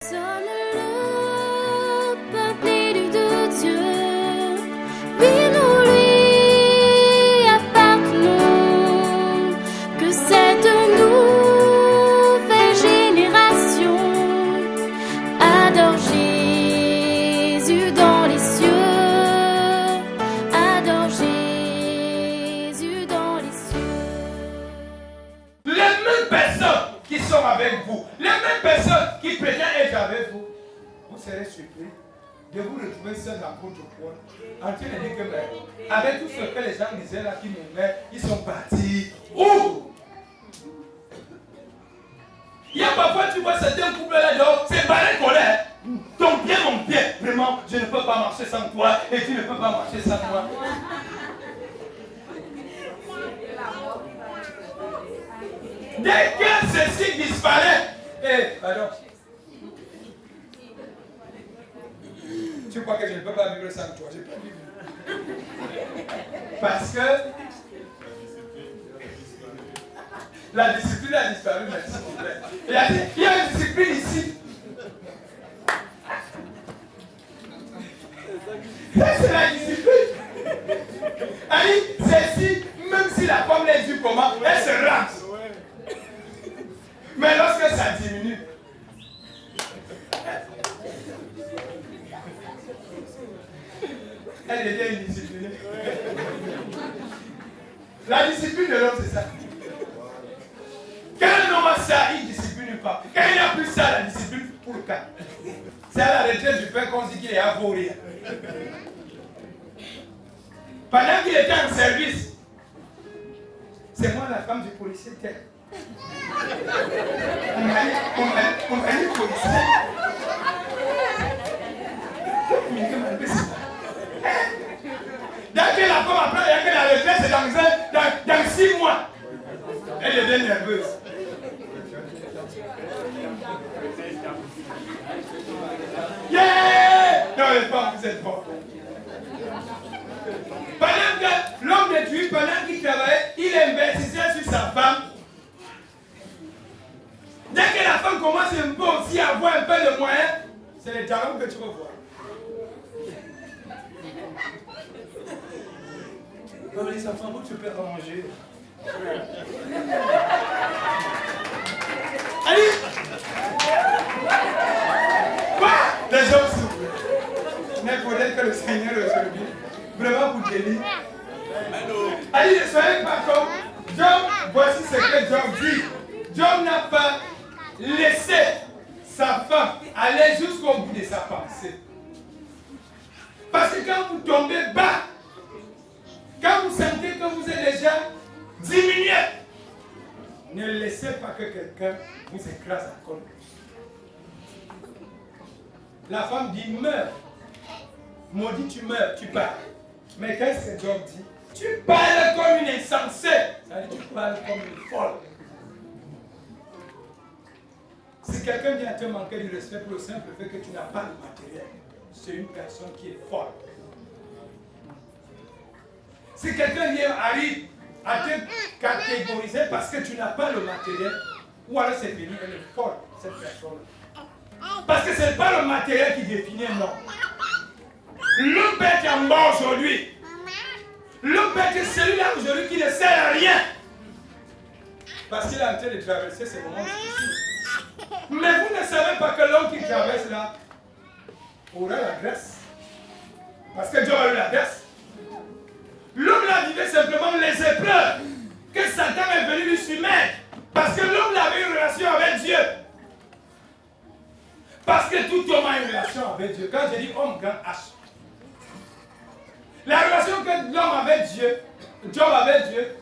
Sommes le peuple élu de Dieu, oui nous lui appartenons, que cette nouvelle génération adore Jésus dans les cieux, adore Jésus dans les cieux. Les mêmes personnes qui sont avec vous, les mêmes personnes qui prétendent être avec vous, vous serez surpris de vous retrouver seul dans votre Paul, en train de dire que mais, avec tout ce que les gens disaient là qui m'aimaient, ils sont partis. Où? Il y a parfois, tu vois certains couples là dehors, c'est barré colère. Ton pied, mon pied, vraiment, je ne peux pas marcher sans toi et tu ne peux pas marcher sans moi. Dès que ceci disparaît, pardon. Tu crois que je ne peux pas vivre sans toi? Je peux vivre. Parce que la discipline a disparu, merci mon frère. Il y a une discipline ici. C'est la discipline. Allez, celle-ci, même si la femme n'est dit comment, elle se rate. Mais lorsque ça diminue, elle devient indisciplinée. La discipline de l'homme, c'est ça. Quand un homme a ça, il ne discipline pas. Quand il n'a plus ça, la discipline pour le cas. C'est à la retraite du père qu'on dit qu'il est à mourir. Pendant qu'il était en service, c'est moi la femme du policier tel. On m'a dit policier. Dès que la femme apprend que la retraite c'est dans 6 mois, elle devient nerveuse. Yeah! Non, les femmes, vous êtes forts. Pendant que l'homme de Dieu, pendant qu'il travaillait, il investissait sur sa femme. Dès que la femme commence un peu aussi à avoir un peu de moyens, c'est les talents que tu vas voir. Comme les enfants, vous tu peux ranger. Allez! Quoi? Les hommes souffrent. Mais il faudrait que le Seigneur aujourd'hui, vraiment vous délivre. Allez, ne soyez pas comme Job. Voici ce que Job dit. Job n'a pas laissé sa femme aller jusqu'au bout de sa pensée. Parce que quand vous tombez bas, quand vous sentez que vous êtes déjà diminué, ne laissez pas que quelqu'un vous écrase encore plus. La femme dit meurs. Maudit, tu meurs, tu pars. Mais qu'est-ce que Job dit? Tu parles comme une insensée. Ça veut dire tu parles comme une folle. Si quelqu'un vient te manquer du respect pour le simple fait que tu n'as pas le matériel, c'est une personne qui est folle. Si quelqu'un arrive à te catégoriser parce que tu n'as pas le matériel, ou alors c'est fini, elle est folle, cette personne-là. Parce que ce n'est pas le matériel qui définit un homme. Le père qui est en bas aujourd'hui, le père qui est celui-là aujourd'hui qui ne sert à rien. Parce qu'il est en train de traverser ces moments difficiles. Mais vous ne savez pas que l'homme qui traverse là aura la grâce. Parce que Dieu a eu la grâce. L'homme là vivait simplement les épreuves que Satan est venu lui soumettre. Parce que l'homme avait une relation avec Dieu. Parce que tout homme a une relation avec Dieu. Quand je dis homme, grand H. La relation que l'homme avait Dieu, Job avait Dieu,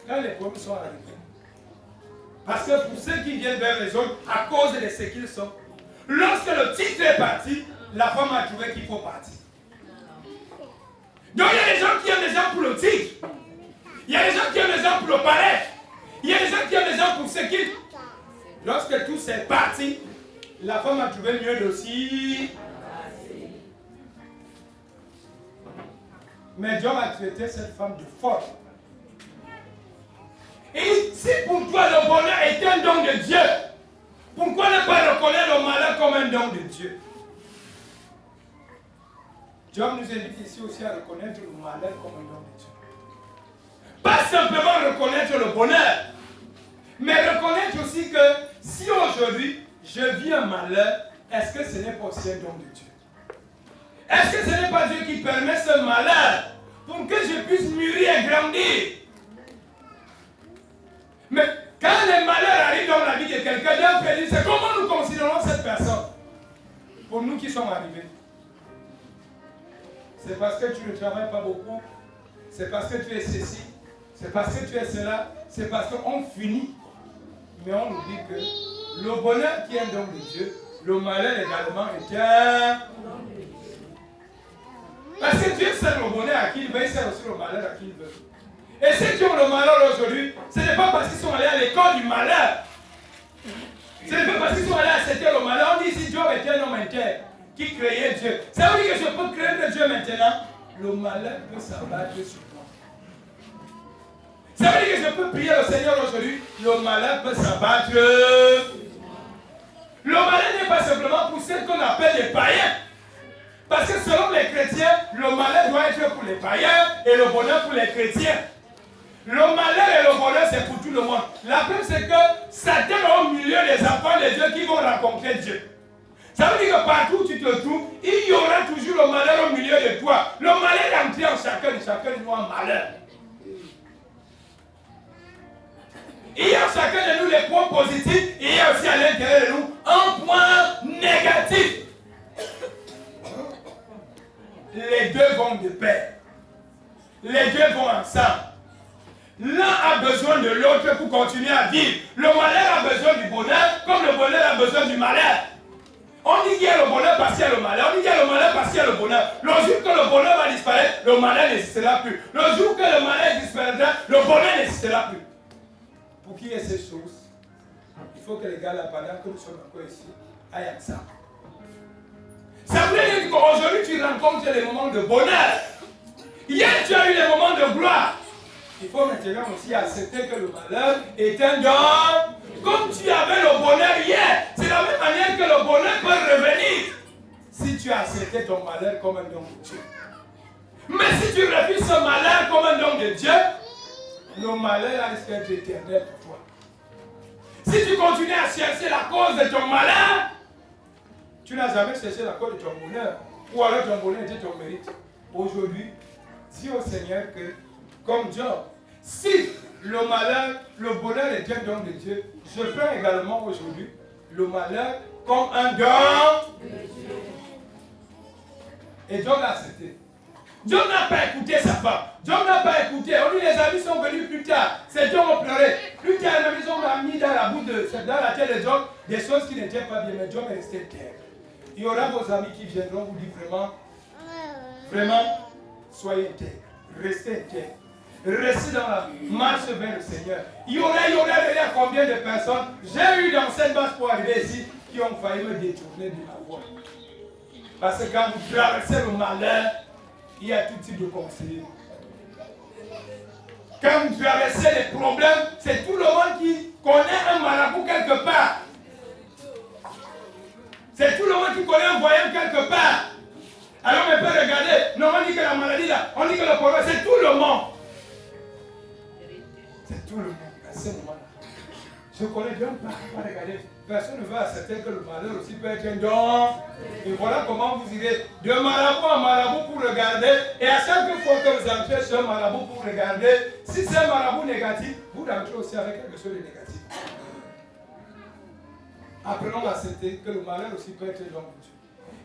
là les problèmes sont arrivés. Parce que pour ceux qui viennent vers les autres, à cause de ce qu'ils sont, lorsque le titre est parti, la femme a trouvé qu'il faut partir. Donc il y a des gens qui aiment les gens pour le titre. Il y a des gens qui aiment les gens pour le paraître. Il y a des gens qui aiment les gens pour ce qu'ils... Lorsque tout s'est parti, la femme a trouvé mieux aussi. Mais Dieu a traité cette femme de folle. Et si pour toi le bonheur est un don de Dieu, Pourquoi ne pas reconnaître le malheur comme un don de Dieu? Job nous invite ici aussi à reconnaître le malheur comme un don de Dieu. Pas simplement reconnaître le bonheur, mais reconnaître aussi que si aujourd'hui je vis un malheur, est-ce que ce n'est pas aussi un don de Dieu? Est-ce que ce n'est pas Dieu qui permet ce malheur pour que je puisse mûrir et grandir? Mais quand les malheurs arrivent dans la vie de quelqu'un, Dieu c'est comment nous considérons cette personne? Pour nous qui sommes arrivés. C'est parce que tu ne travailles pas beaucoup. C'est parce que tu es ceci. C'est parce que tu es cela. C'est parce qu'on finit. Mais on oublie que le bonheur qui est un don de Dieu, le malheur également est un. Parce que Dieu sert le bonheur à qui il veut, il sert aussi le malheur à qui il veut. Et ceux qui ont le malheur aujourd'hui, ce n'est pas parce qu'ils sont allés à l'école du malheur. Ce n'est pas parce qu'ils sont allés accepter le malheur. On dit si Job était un homme intègre qui créait Dieu. Ça veut dire que je peux craindre Dieu maintenant. Le malheur peut s'abattre sur moi. Ça veut dire que je peux prier le Seigneur aujourd'hui. Le malheur peut s'abattre. Le malheur n'est pas simplement pour ceux qu'on appelle les païens. Parce que selon les chrétiens, le malheur doit être pour les païens et le bonheur pour les chrétiens. Le malheur et le bonheur, c'est pour tout le monde. La preuve, c'est que Satan est au milieu des enfants de Dieu qui vont rencontrer Dieu. Ça veut dire que partout où tu te trouves, il y aura toujours le malheur au milieu de toi. Le malheur est entré en chacun de nous en malheur. Il y a en chacun de nous les points positifs, et il y a aussi à l'intérieur de nous un point négatif. Les deux vont de pair. Les deux vont ensemble. L'un a besoin de l'autre pour continuer à vivre. Le malheur a besoin du bonheur, comme le bonheur a besoin du malheur. On dit qu'il y a le bonheur parce qu'il y a le malheur. On dit qu'il y a le malheur parce qu'il y a le bonheur. Le jour que le bonheur va disparaître, le malheur n'existera plus. Le jour que le malheur disparaîtra, le bonheur n'existera plus. Pour qu'il y ait ces choses, il faut que les gars là, pendant que nous sommes encore ici, aillent ensemble. Ça veut dire qu'aujourd'hui tu rencontres les moments de bonheur. Hier tu as eu les moments de gloire. Il faut maintenant aussi accepter que le malheur est un don. Comme tu avais le bonheur hier, c'est la même manière que le bonheur peut revenir. Si tu as accepté ton malheur comme un don de Dieu. Mais si tu refuses ce malheur comme un don de Dieu, le malheur risque d'être éternel pour toi. Si tu continues à chercher la cause de ton malheur, tu n'as jamais cherché la cause de ton bonheur. Ou alors ton bonheur était ton mérite. Aujourd'hui, dis au Seigneur que, comme Job, si le malheur, le bonheur est un don de Dieu, je prends également aujourd'hui le malheur comme un don de Dieu. Et Job l'a accepté. Job n'a pas écouté sa femme. Job n'a pas écouté. On dit les amis sont venus plus tard. Ces gens ont pleuré. Plus tard, les amis ont mis dans la bouche dans la tête de Job des choses qui n'étaient pas bien. Mais Job est resté terre. Il y aura vos amis qui viendront vous dire vraiment, soyez intègres. Restez intègres. Restez dans la marche vers le Seigneur. Il y aurait déjà combien de personnes j'ai eu dans cette base pour arriver ici qui ont failli me détourner de la voie. Parce que quand vous traversez le malheur, il y a tout type de conseillers. Quand vous traversez les problèmes, c'est tout le monde qui connaît un marabout quelque part. C'est tout le monde qui connaît un voyant quelque part. Alors on peut regarder. Non, on dit que la maladie là, on dit que le problème, c'est tout le monde. C'est tout le monde à ce moment-là. Je connais bien pas regarder. Personne ne veut accepter que le malheur aussi peut être un don. Et voilà comment vous irez de marabout en marabout pour regarder. Et à chaque fois que vous entrez chez un marabout pour regarder, si c'est un marabout négatif, vous entrez aussi avec quelque chose de négatif. Apprenons à accepter que le malheur aussi peut être un don de Dieu.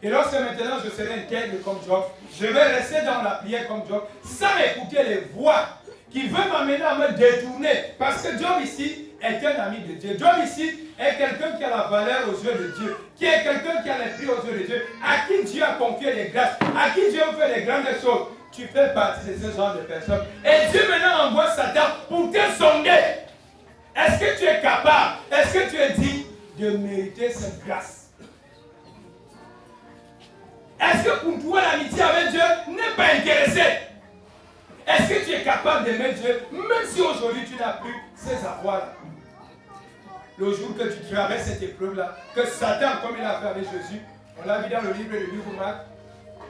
Et lorsque maintenant je serai intègre comme Job, je vais rester dans la prière comme Job, sans écouter les voix qui veulent m'amener à me détourner. Parce que Job ici est un ami de Dieu. Job ici est quelqu'un qui a la valeur aux yeux de Dieu, qui est quelqu'un qui a l'esprit aux yeux de Dieu, à qui Dieu a confié les grâces, à qui Dieu fait les grandes choses. Tu fais partie de ce genre de personnes. Et Dieu maintenant envoie Satan pour te sonder. Est-ce que tu es capable, est-ce que tu es digne de mériter cette grâce? Est-ce que pour toi l'amitié avec Dieu n'est pas intéressée? Est-ce que tu es capable d'aimer Dieu même si aujourd'hui tu n'as plus ces avoirs-là? le jour que tu traverses cette épreuve-là, que Satan, comme il a fait avec Jésus, on l'a vu dans le livre de Marc,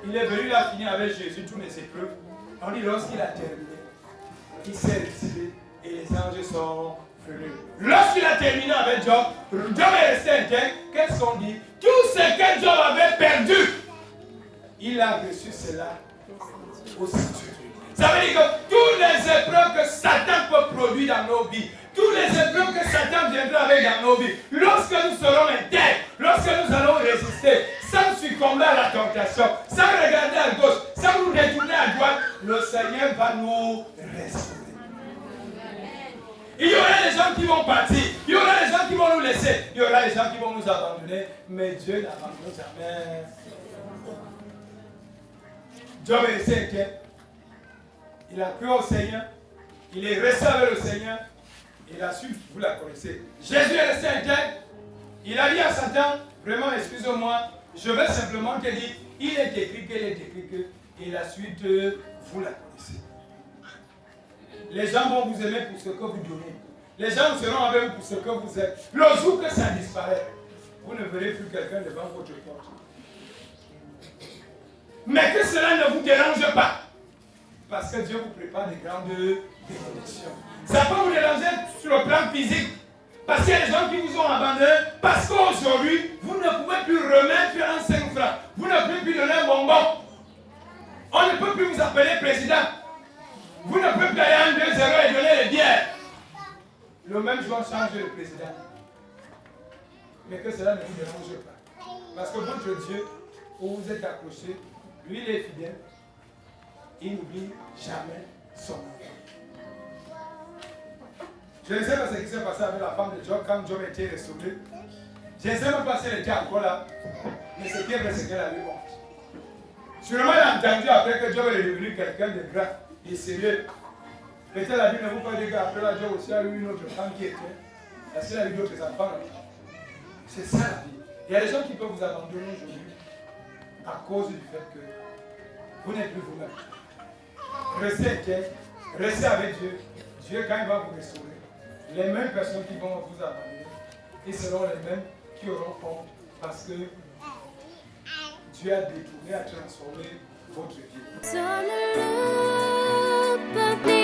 il est venu, il a fini avec Jésus toutes les épreuves. On dit lorsqu'il a terminé, il s'est retiré et les anges sont venus. Lorsqu'il a terminé avec Job, Job est resté intact. Qu'est-ce qu'on dit? Tout ce que Job avait perdu, il a reçu cela aussi. Ça veut dire que toutes les épreuves que Satan peut produire dans nos vies, toutes les épreuves que Satan viendra avec dans nos vies, lorsque nous serons intègres, lorsque nous allons résister, sans succomber à la tentation, sans regarder à gauche, sans nous détourner à droite, le Seigneur va nous restaurer. Il y aura des gens qui vont partir, il y aura des gens qui vont nous laisser, il y aura des gens qui vont nous abandonner, mais Dieu n'abandonne jamais. Job est resté inquiet. Il a cru au Seigneur, il est resté avec le Seigneur, et la suite, vous la connaissez. Jésus est resté inquiet, il a dit à Satan, vraiment excusez-moi, je vais simplement te dire, il est écrit que, et la suite, vous la connaissez. Les gens vont vous aimer pour ce que vous donnez. Les gens seront avec vous pour ce que vous êtes. Le jour que ça disparaît, vous ne verrez plus quelqu'un devant votre porte. Mais que cela ne vous dérange pas. Parce que Dieu vous prépare des grandes bénédictions. Ça peut vous déranger sur le plan physique. Parce qu'il y a des gens qui vous ont abandonné. Parce qu'aujourd'hui, vous ne pouvez plus remettre un 5 francs. Vous ne pouvez plus donner un bonbon. On ne peut plus vous appeler président. Vous ne pouvez plus aller en 2-0 et donner les bières. Le même jour, change le président. Mais que cela ne vous dérange pas. Parce que votre Dieu, où vous êtes accroché, lui, il est fidèle. Il n'oublie jamais son enfant. Je ne sais pas ce qui s'est passé avec la femme de Job quand Job était restauré. Je ne sais même pas si elle était encore là. Mais ce qui est vrai, c'est qu'elle a eu honte. Sûrement, elle a entendu après que Job est devenu quelqu'un de grand et sérieux. Peut-être la Bible ne vous pas dire qu'après la Job aussi a eu une autre femme qui était. Parce qu'il a eu d'autres enfants. C'est ça la vie. Il y a des gens qui peuvent vous abandonner aujourd'hui à cause du fait que vous n'êtes plus vous-même. Restez inquiet, restez avec Dieu. Dieu, quand il va vous restaurer, les mêmes personnes qui vont vous abandonner, ils seront les mêmes qui auront honte parce que Dieu a détourné, a transformé votre vie. Sommes le peuple